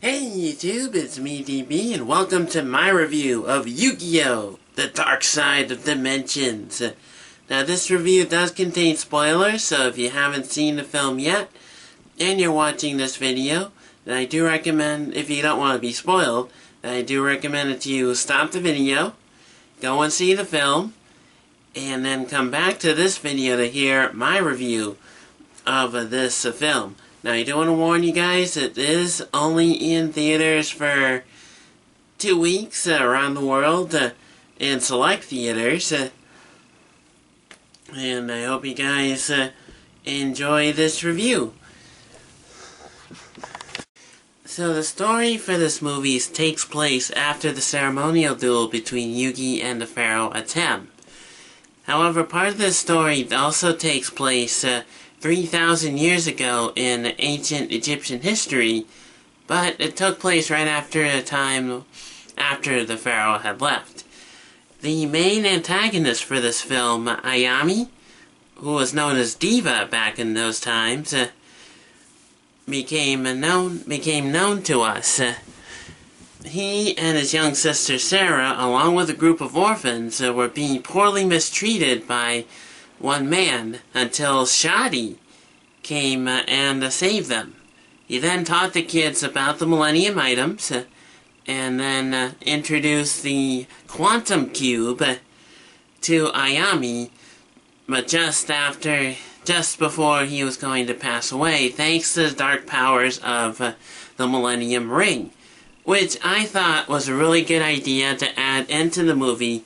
Hey YouTube, it's me DB and welcome to my review of Yu-Gi-Oh! The Dark Side of Dimensions. Now this review does contain spoilers, so if you haven't seen the film yet and you're watching this video, then I do recommend, if you don't want to be spoiled, then I do recommend that you stop the video, go and see the film, and then come back to this video to hear my review of this film. Now, I do want to warn you guys, it is only in theaters for 2 weeks around the world in select theaters. And I hope you guys enjoy this review. So the story for this movie takes place after the ceremonial duel between Yugi and the Pharaoh Atem. However, part of this story also takes place 3,000 years ago in ancient Egyptian history, but it took place right after a time after the pharaoh had left. The main antagonist for this film, Ayami, who was known as Diva back in those times, became known to us. He and his young sister Sarah, along with a group of orphans, were being poorly mistreated by one man until Shadi came and saved them. He then taught the kids about the Millennium Items and then introduced the Quantum Cube to Ayami, but just before he was going to pass away, thanks to the dark powers of the Millennium Ring, which I thought was a really good idea to add into the movie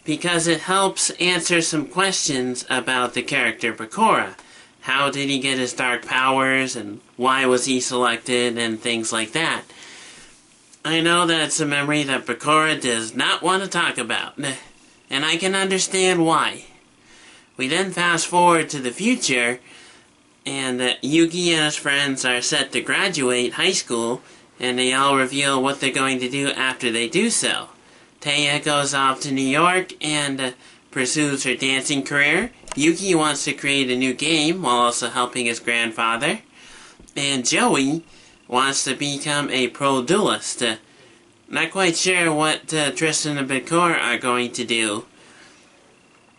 because it helps answer some questions about the character Bakura. How did he get his dark powers, and why was he selected, and things like that. I know that's a memory that Bakura does not want to talk about, and I can understand why. We then fast forward to the future, and Yugi and his friends are set to graduate high school, and they all reveal what they're going to do after they do so. Taya goes off to New York and pursues her dancing career. Yugi wants to create a new game while also helping his grandfather. And Joey wants to become a pro duelist. Not quite sure what Tristan and Bakura are going to do.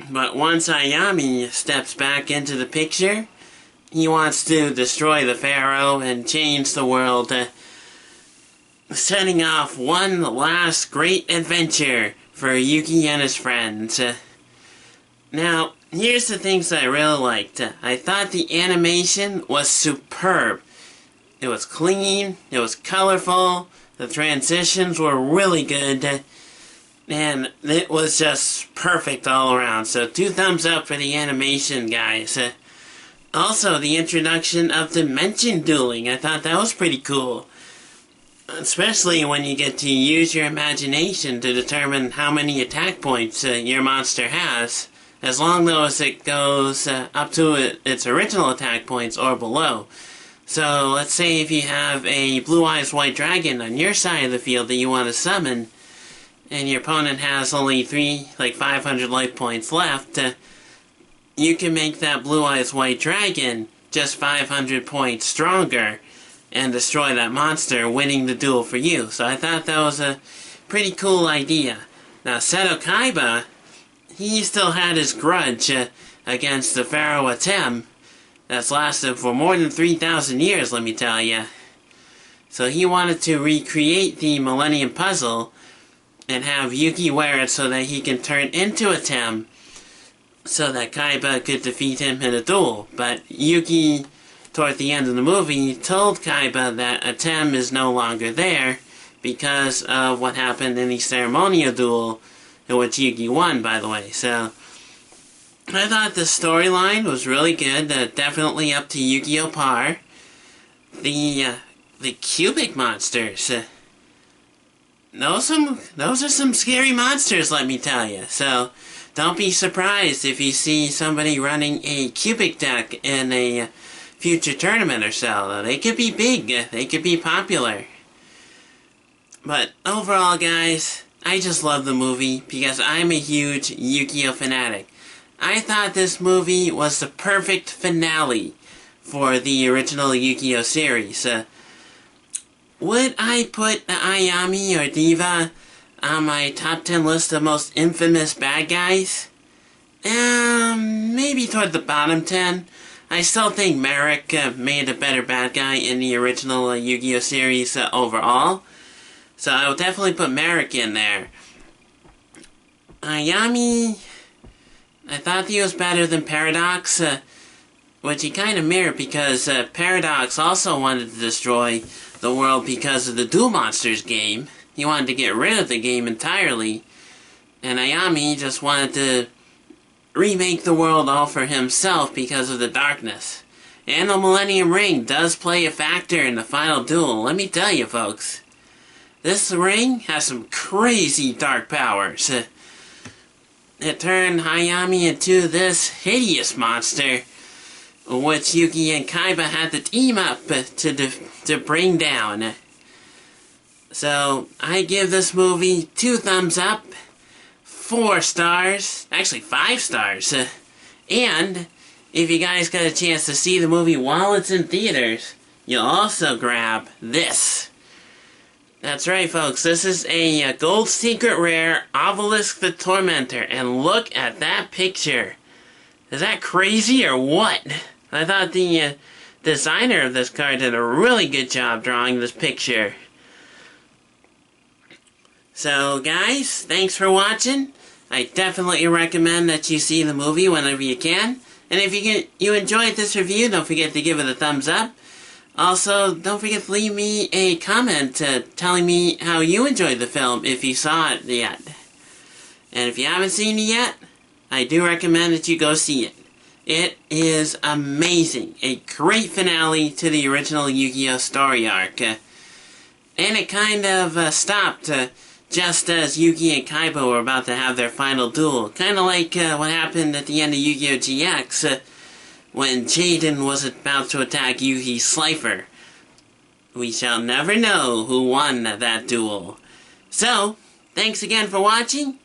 But once Ayami steps back into the picture, he wants to destroy the Pharaoh and change the world, setting off one last great adventure for Yugi and his friends. Now, here's the things that I really liked. I thought the animation was superb. It was clean, it was colorful, the transitions were really good, and it was just perfect all around. So 2 thumbs up for the animation, guys. Also, the introduction of dimension dueling, I thought that was pretty cool. Especially when you get to use your imagination to determine how many attack points your monster has, as long as it goes up to its original attack points or below. So let's say if you have a Blue Eyes White Dragon on your side of the field that you want to summon, and your opponent has only 500 life points left, you can make that Blue Eyes White Dragon just 500 points stronger and destroy that monster, winning the duel for you. So I thought that was a pretty cool idea. Now, Seto Kaiba, he still had his grudge against the Pharaoh Atem that's lasted for more than 3,000 years, let me tell you. So he wanted to recreate the Millennium Puzzle and have Yugi wear it so that he can turn into Atem so that Kaiba could defeat him in a duel. But Yugi, toward the end of the movie, told Kaiba that Atem is no longer there because of what happened in the ceremonial duel, in which Yugi won, by the way. So I thought the storyline was really good, definitely up to Yu-Gi-Oh! Par. The cubic monsters, those are some scary monsters, let me tell you. So don't be surprised if you see somebody running a cubic deck in a future tournament or so. They could be big, they could be popular. But overall, guys, I just love the movie because I'm a huge Yu-Gi-Oh! Fanatic. I thought this movie was the perfect finale for the original Yu-Gi-Oh! Series. would I put Ayami or Diva on my top 10 list of most infamous bad guys? Maybe toward the bottom 10. I still think Merrick made a better bad guy in the original Yu-Gi-Oh! Series overall. So I will definitely put Merrick in there. Ayami, I thought he was better than Paradox, which he kind of mirrored because Paradox also wanted to destroy the world because of the Duel Monsters game. He wanted to get rid of the game entirely. And Ayami just wanted to remake the world all for himself because of the darkness. And the Millennium Ring does play a factor in the final duel, let me tell you folks. This ring has some crazy dark powers. It turned Ayami into this hideous monster, which Yuki and Kaiba had to team up to bring down. So, I give this movie 2 thumbs up, 4 stars, actually 5 stars. And, if you guys got a chance to see the movie while it's in theaters, you'll also grab this. That's right, folks, this is a gold secret rare Obelisk the Tormentor, and look at that picture. Is that crazy or what? I thought the designer of this card did a really good job drawing this picture. So, guys, thanks for watching. I definitely recommend that you see the movie whenever you can. And if you enjoyed this review, don't forget to give it a thumbs up. Also, don't forget to leave me a comment telling me how you enjoyed the film if you saw it yet. And if you haven't seen it yet, I do recommend that you go see it. It is amazing. A great finale to the original Yu-Gi-Oh! Story arc. And it kind of stopped just as Yugi and Kaiba were about to have their final duel. Kind of like what happened at the end of Yu-Gi-Oh! GX. When Jaden was about to attack Yugi's Slifer. We shall never know who won that duel. So, thanks again for watching.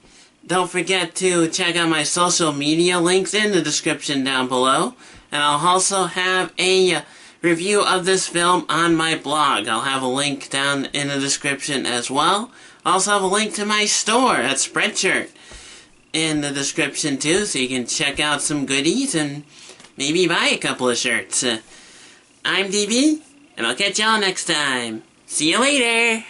Don't forget to check out my social media links in the description down below. And I'll also have a review of this film on my blog. I'll have a link down in the description as well. I also have a link to my store at Spreadshirt in the description too, so you can check out some goodies and maybe buy a couple of shirts. I'm DB, and I'll catch y'all next time. See you later!